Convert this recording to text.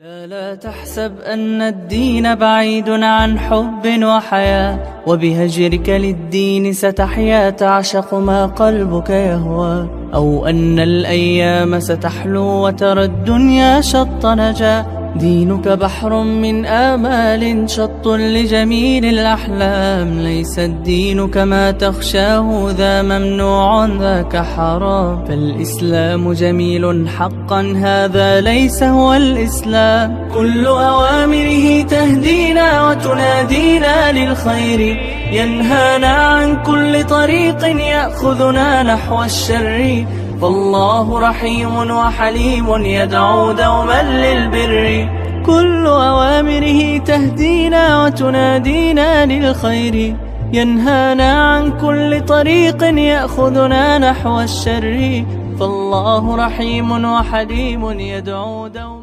لا تحسب أن الدين بعيد عن حب وحياة، وبهجرك للدين ستحيا تعشق ما قلبك يهوى، أو أن الأيام ستحلو وترى الدنيا شط نجاة. دينك بحر من آمال شط لجميل الأحلام، ليس الدين كما تخشاه ذا ممنوع ذاك حرام. فالإسلام جميل حقا هذا ليس هو الإسلام، كل أوامره تهدينا وتنادينا للخير، ينهانا عن كل طريق يأخذنا نحو الشر. فالله رحيم وحليم يدعو دوما للبر، كل أوامره تهدينا وتنادينا للخير، ينهانا عن كل طريق يأخذنا نحو الشر. فالله رحيم وحليم يدعو دوما